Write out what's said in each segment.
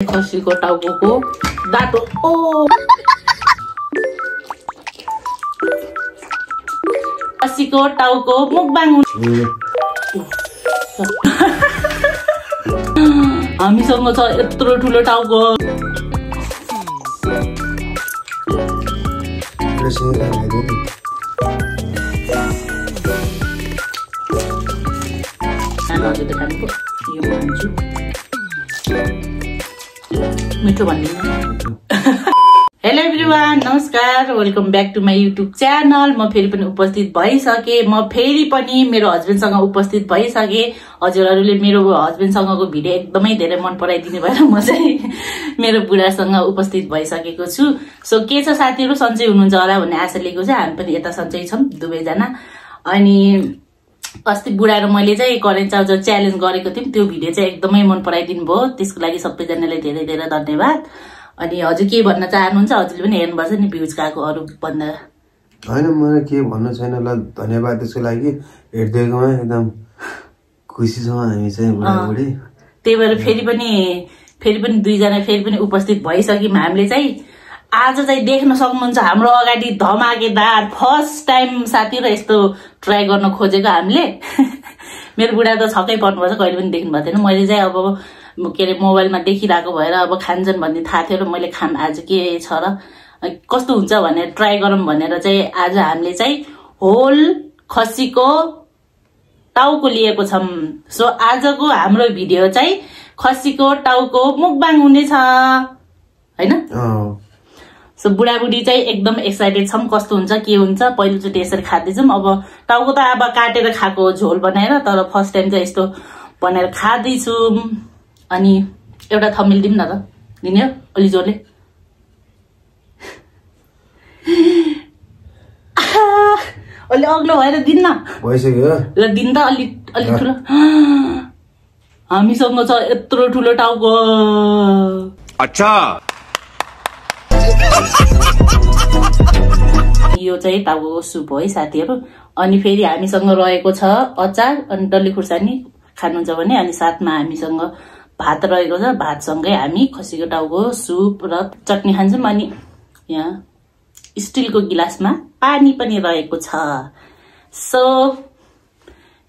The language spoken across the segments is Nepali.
खसीको टाउको दातो ओ खसीको टाउको मुकबाङ हामीसँग छ यत्रो ठुलो टाउको मिठो भन्दिनु हेलो एभ्रीवान नमस्कार welcome back to my YouTube channel म फेरि पनि उपस्थित भइसके म फेरि पनि मेरो हस्बेन्डसँग उपस्थित भइसके हजुरहरूले मेरो हस्बेन्डसँगको भिडियो एकदमै धेरै मन पराइदिनु भएर म चाहिँ मेरो बुढासँग उपस्थित भइसकेको छु सो के छ साथीहरु सन्चै हुनुहुन्छ होला भन्ने आशा लिएको छ हामी पनि यता सन्चै छौं दुवैजना अनि अस्ति बुढा र मैले चाहिँ करेन्ट चार्जर च्यालेन्ज गरेको थियौं त्यो भिडियो चाहिँ एकदमै मन पराइदिनु भयो त्यसको लागि सबैजनालाई धेरै धेरै धन्यवाद अनि हजुर के भन्न चाहनुहुन्छ हजुरले पनि हेर्नुपर्छ नि भ्युज काको अरु भन्दा हैन मलाई के भन्नु छैन ल धन्यवाद त्यसको लागि हेर्दैकोमा एकदम खुसी छौं हामी चाहिँ बुढाबुढी त्यही भएर फेरि पनि दुई जना फेरि पनि उपस्थित भइसक्यौं हामीले चाहिँ आज चाहिँ देख्न सक्नुहुन्छ हाम्रो अगाडि धमाकेदार फर्स्ट टाइम साथीहरु यस्तो ट्राई गर्न खोजेको हामीले मेरो बुढा त छक्कै पर्नुपर्छ कहिले पनि देख्नु भएको थिएन मैले चाहिँ अब के रे मोबाइलमा देखिरहेको भएर अब खान्छन् भन्ने थाहा थियो र मैले खाम आज के छ र कस्तो हुन्छ भनेर ट्राई गरौँ भनेर चाहिँ आज हामीले चाहिँ होल खसीको टाउको लिएको छौं सो आजको हाम्रो भिडियो चाहिँ खसीको टाउको मुकबाङ हुनेछ हैन सो बुढाबुढी चाहिँ एकदम एक्साइटेड छौं कस्तो हुन्छ के हुन्छ पहिलोचोटि यसरी खादैछौं अब टाउको त अब काटेर खाएको झोल बनाएर तर फर्स्ट टाइम चाहिँ यस्तो बनाएर खादैछौं अनि एउटा थम्बनेल दिउँ न त दिने हो अलि जोरले अलि अग्लो भएर दिन्न भइसक्यो ल दिन त अलि ठुलो हामीसँग छ यत्रो ठुलो टाउको अच्छा यो चाहिँ टाउको सुप हो है साथीहरु अनि फेरि हामीसँग रहेको छ अचार अनि डल्ले खुर्सानी खानुहुन्छ भने अनि साथमा हामीसँग भात रहेको छ भातसँगै हामी खसीको टाउको सुप र चटनी खान्छौं अनि यहाँ स्टिलको गिलासमा पानी पनि रहेको छ सो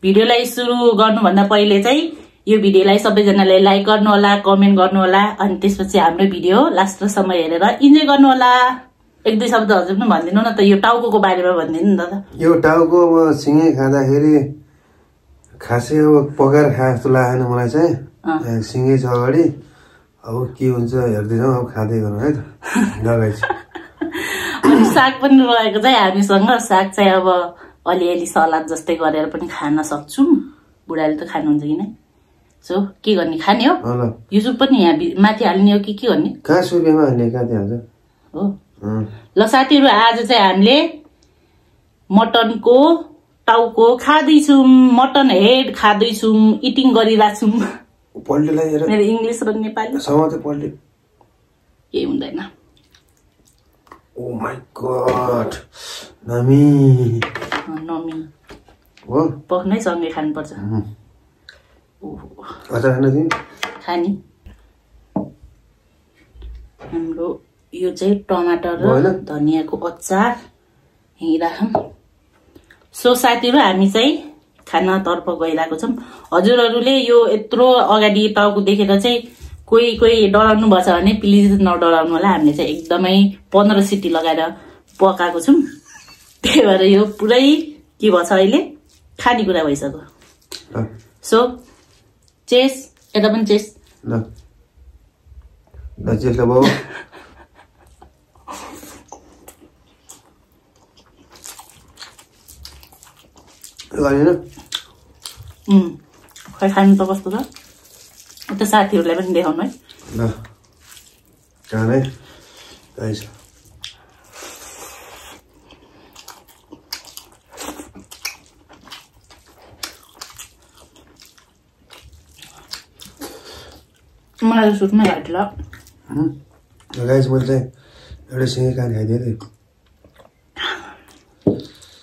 भिडियोलाई सुरु गर्नुभन्दा पहिले चाहिँ यो भिडियोलाई सबैजनाले लाइक गर्नु होला कमेन्ट गर्नु होला अनि त्यसपछि हाम्रो भिडियो लास्टसम्म हेरेर इन्जोय गर्नु होला एक दुई शब्द हजुर पनि भनिदिनु न त यो टाउको बारेमा भनिदिनु न त यो टाउको सिङै खाँदाखेरि खासै अब पकाएर खाए जस्तो लागेन मलाई चाहिँ सिङै छ अगाडि अब के हुन्छ हेर्दै जाउँ अब खाँदै गरौँ है त लगाइछ अनि साग पनि रहेको चाहिँ हामीसँग साग चाहिँ अब अलिअलि सलाद जस्तै गरेर पनि खान सक्छौं बुढाले त खानुहुन्छ कि नै सो के गर्ने खाने हो यो सुप पनि यहाँ माथि हाल्ने हो कि के गर्ने कहाँ सुकेमा हाल्ने कहाँ हाल्छ हो ल साथीहरु आज चाहिँ हामीले मटनको टाउको खादैछौं मटन हेड खादैछौं इटिङ गरिराछौं पल्टेलाई हेर मेरो इंग्लिश र नेपाली समाते पल्टे के हुँदैन ओ माय गॉड नमी हो पक्नै सँगै खानु पर्छ अचार खान दिनु खानी हाम्रो यो चाहिँ टमाटर र धनियाको अचार यही राखौं सो साथीहरु हामी चाहिँ खाना तर्फ गइरहेको छौं हजुरहरुले यो यत्रो अगाडि टाउको देखेर चाहिँ कोही डराउनु भछ भने प्लिज नडराउनु होला हामीले चाहिँ एकदमै 15 सिटी लगाएर पकाएको छौं त्यही भएर यो पुरै के भछ अहिले खानेकुरा भइसक्यो सो चेस यता पनि चेस ल चेस ल बाबु खै खानु त कस्तो छ उता साथीहरुलाई पनि देखाउनु है ल खाने गाइस मलाई सुटमै घाट्ला गाइस मैले चाहिँ एउटा सिङे कान खाइदिएँ नि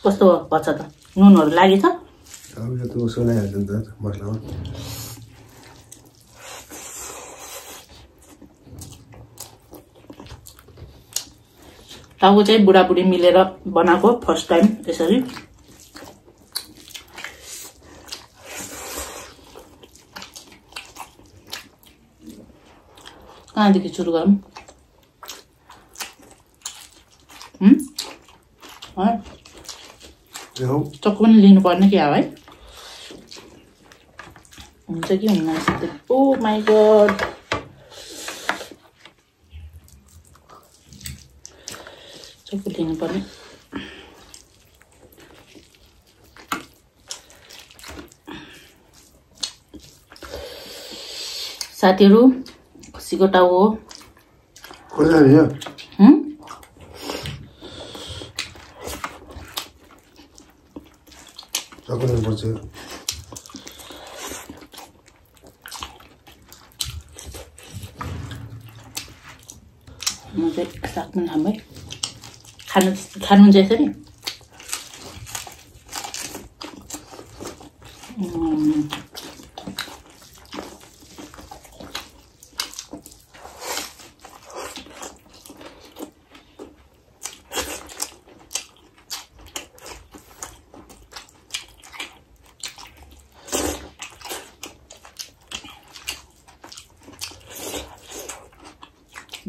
कस्तो भन्छ त नुनहरु लागेछ अब यो त उसो लगाइहाल्छ नि त मसलामा टाउको चाहिँ बुढाबुढी मिलेर बनाएको फर्स्ट टाइम यसरी। कहाँदेखि सुरु गरौँ? चक्कु पनि लिनुपर्ने क्या है? हुन्छ कि हुन्न? ओ माई गड, चक्कु लिनुपर्ने। साथीहरू, खसीको टाउको हो। म चाहिँ साग पनि खाऊँ है। खानुहुन्छ यसरी?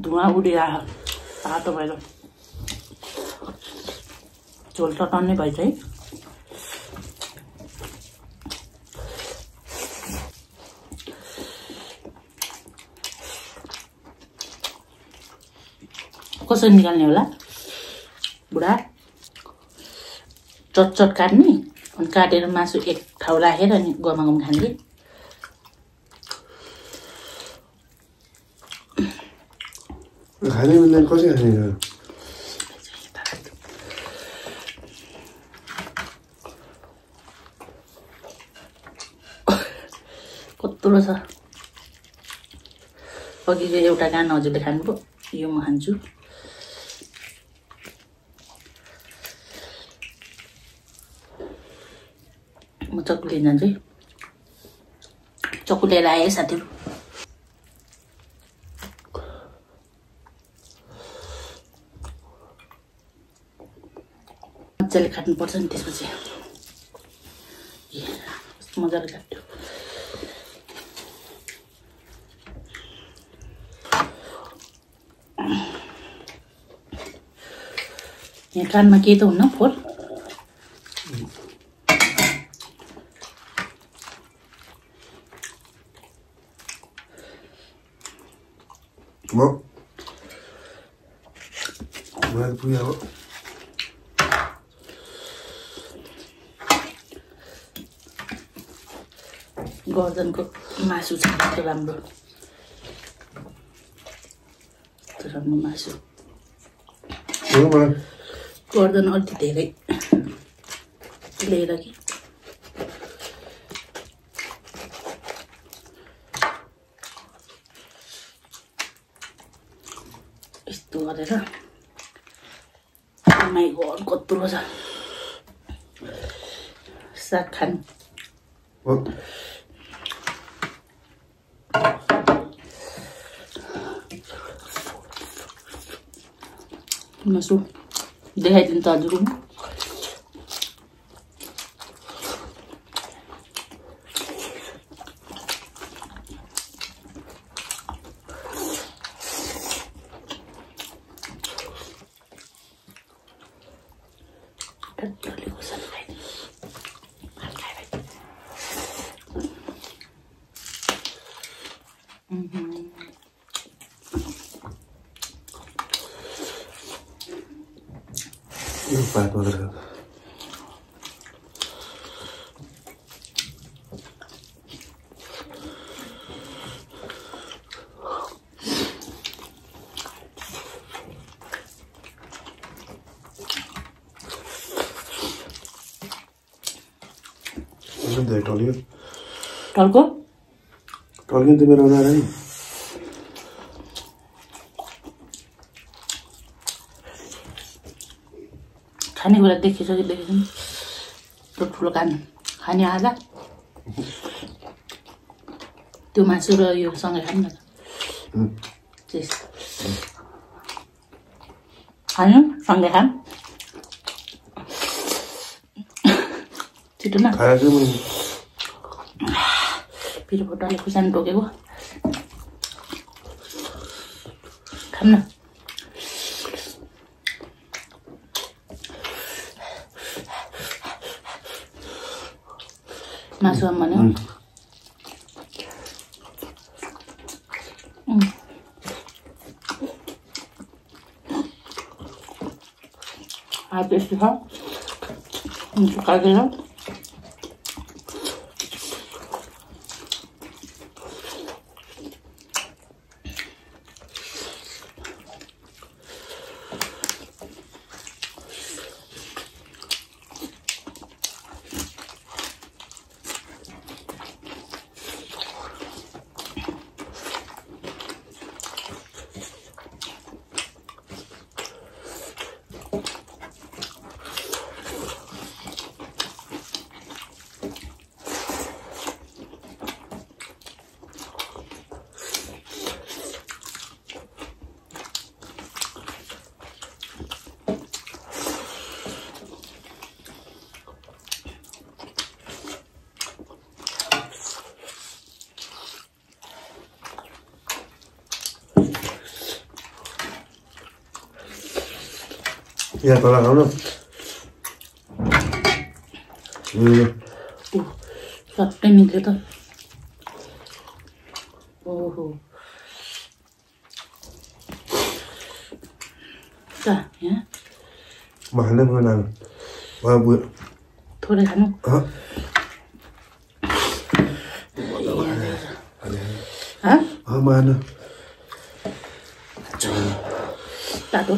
धुवा उडिरहेको तातो भएर झोल त टन्नै भएछ है। कसरी निकाल्ने होला बुढा? चटचट काट्ने, अनि काटेर मासु एक ठाउँ राखेर अनि गमागम खाने। खाने मिल्दैन, कसरी खाने? कत्रो छ। अघिको एउटा कान हजुरले खानुभयो, यो म खान्छु। म चक्कु लिन जान्छु है। चक्कु लिएर आएँ साथीहरू। मजाले काट्नुपर्छ नि, त्यसपछि मजाले काट्यो। यहाँ कानमा केही त हुन्न फोहोर? पुग्यो अब। गर्दनको मासु छ राम्रो, राम्रो मासु। गर्दन अलिक धेरै लिएर कि यस्तो गरेर। माई गड कत्रो छ। साग खानु मासु देखाइदिनु त हजुर। पात मात्र टल्यो टल्को टल्यो त मेरो आउँदा नि खानेकुरा देखिसक्यो देखेछन् ठुलो कान खाने आधा त्यो मासु र यो सँगै खानु न खानु सँगै खाम छिटो न पिरो फोटोले खुर्सानी टोकेको खाम न मासु आम भन्यो टेस्टी छ सुकाएर यहाँ तल खाउनु सबै निक्ल्यो त ओहो त यहाँ म खाँदै पुग्यो थोरै खानु मान तातो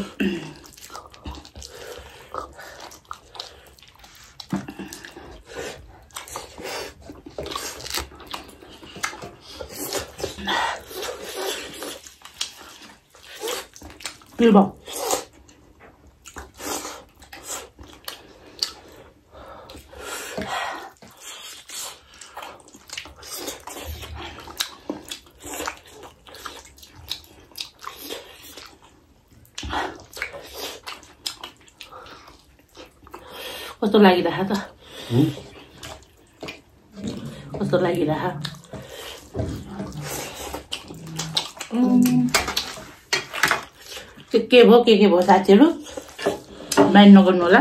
일번 कस्तो लागिरहेको त कस्तो लागिरहेको के भयो साथीहरू माइन्ड नगर्नु होला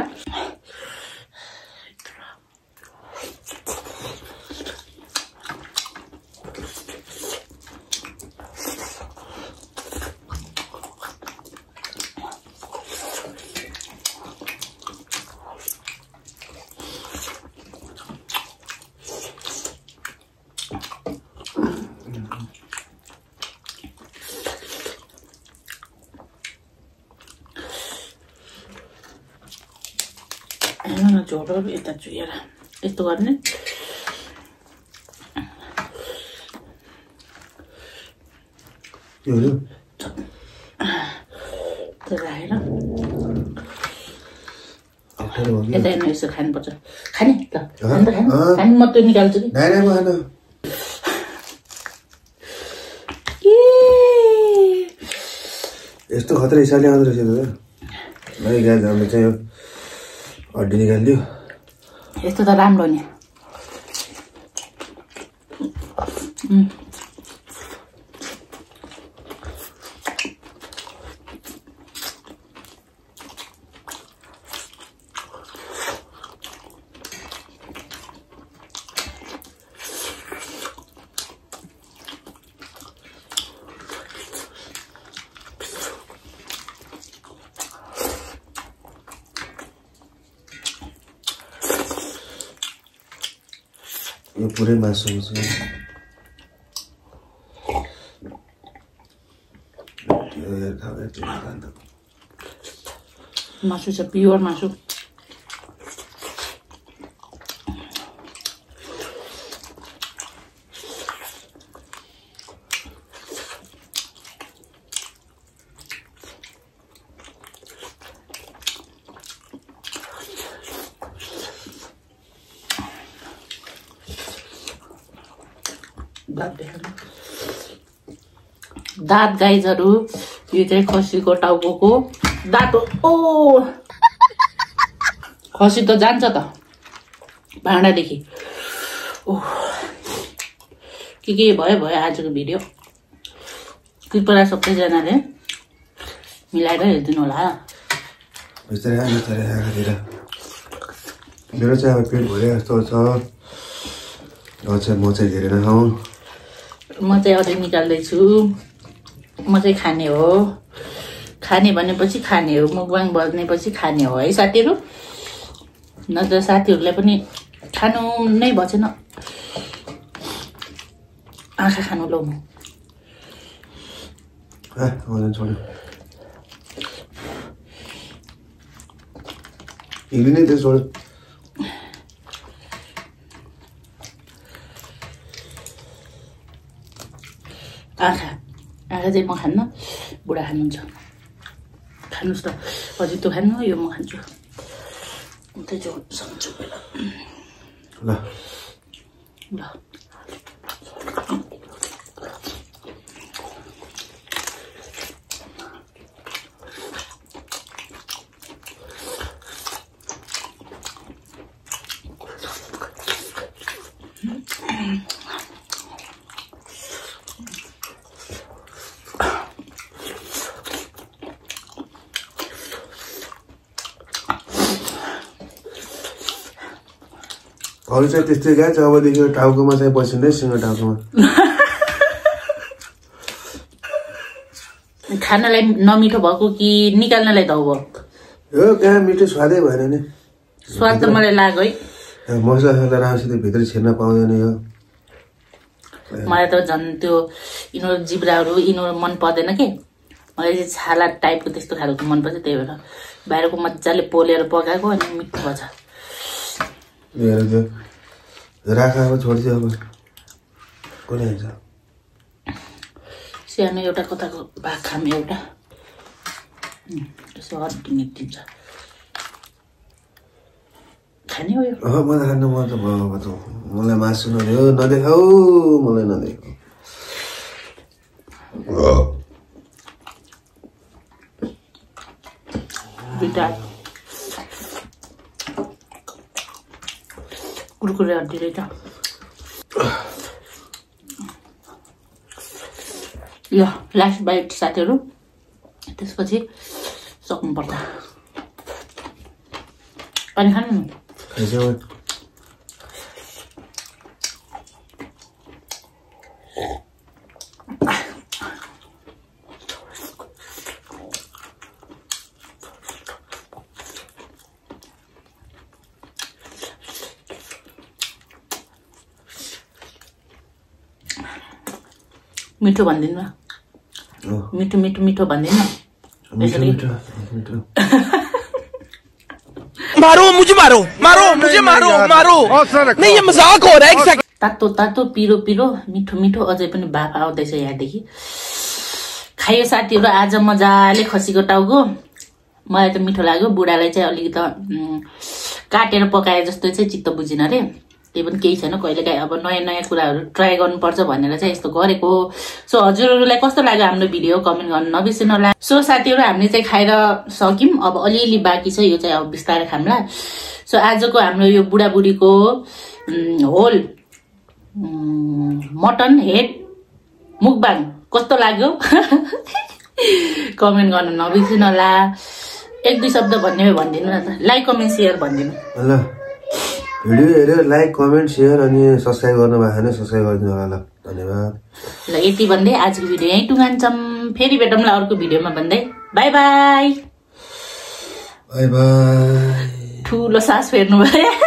झोडो यता चुहेर यस्तो गर्ने राखेर यता हेर्नु यसो खानुपर्छ खाने त खाने मात्रै निकाल्छु कि यस्तो खतरा हिसाबले आउँदो रहेछ त हामीले चाहिँ हड्डी निकालिदियो यस्तो त राम्रो नि यो पुरै मासु छ मासु छ प्योर मासु दाँत गाइजहरू यो चाहिँ खसीको टाउको दातो ओ खसी त जान्छ त भाँडादेखि ओ के भयो आजको भिडियो कृपया सबैजनाले मिलाएर हेरिदिनु होला मेरो चाहिँ अब पेट भरे जस्तो छ म चाहिँ धेरै नखाउँ म चाहिँ अझै निकाल्दैछु म चाहिँ खाने हो खाने भनेपछि खाने हो मुखबाङ बज्नेपछि खाने हो है साथीहरू नत्र साथीहरूलाई पनि खानु नै भएन आँखा खानु लाउनु हिँड्ने त्यो छोड आँखा चाहिँ म खान्न बुढा खानुहुन्छ खानुहोस् त हजुर त्यो खानु यो म खान्छु त्यही चाहिँ सक्छु पहिला ल ल अरू चाहिँ त्यस्तै क्या जबदेखि टाउकोमा चाहिँ बसिँदै सिङ्गो टाउकोमा खानालाई नमिठो भएको कि निकाल्नलाई धौ भयो हो कहाँ मिठो स्वादै भएन नि स्वाद त मलाई लाग्यो है मसला राम्रोसित भित्र छिर्न पाउँदैन यो मलाई त झन् त्यो यिनीहरू जिब्राहरू यिनीहरू मन पर्दैन के मलाई चाहिँ छाला टाइपको त्यस्तो खालको मनपर्छ त्यही भएर बाहिरको मजाले पोलेर पकाएको अनि मिठो भन्छ राखा अब छोड्छ अब कुनै हुन्छ सानो एउटा कताको भाग खाम एउटा त्यसो हड्डी निक्लिन्छ खाने हो यो म त खान्न म त भयो त मलाई मासु नदेऊ नदेखाऊ मलाई नदेखाऊ कुरकुरे हड्डी रहेछ ल लास्ट बाइट साथीहरू त्यसपछि सक्नुपर्छ पानी खानु न मिठो भनिदिनु मिठो मिठो मिठो भनिदिनु मारो मुझे मारो मारो मुझे मारो मारो नहीं ये मजाक हो रहा है तातो तातो पिरो पिरो मिठो मिठो अझै पनि भाप आउँदैछ यहाँदेखि खायो साथीहरू आज मजाले खसीको टाउको मलाई त मिठो लाग्यो बुढालाई चाहिँ अलिकति काटेर पकाए जस्तो चाहिँ चित्त बुझिन रे त्यही पनि केही छैन कहिलेकाहीँ अब नयाँ नयाँ कुराहरू ट्राई गर्नुपर्छ भनेर चाहिँ यस्तो गरेको सो हजुरहरूलाई कस्तो लाग्यो हाम्रो भिडियो कमेन्ट गर्न नबिर्सिनु होला सो साथीहरू हामीले चाहिँ खाएर सक्यौँ अब अलिअलि बाँकी छ यो चाहिँ अब बिस्तारै खाम्ला सो आजको हाम्रो यो बुढाबुढीको होल मटन हेड मुखबाङ कस्तो लाग्यो कमेन्ट गर्न नबिर्सिनु होला एक दुई शब्द भन्ने भनिदिनु न त लाइक कमेन्ट सेयर भनिदिनु ल भिडियो हेरेर लाइक कमेन्ट सेयर अनि सब्सक्राइब गर्नु भएको छैन सब्सक्राइब गरिदिनु होला ल धन्यवाद ल यति भन्दै आजको भिडियो यहीँ टुङ्गान्छौँ फेरि भेटौँला अर्को भिडियोमा भन्दै बाई बाई बाई बाई ठुलो सास फेर्नु भयो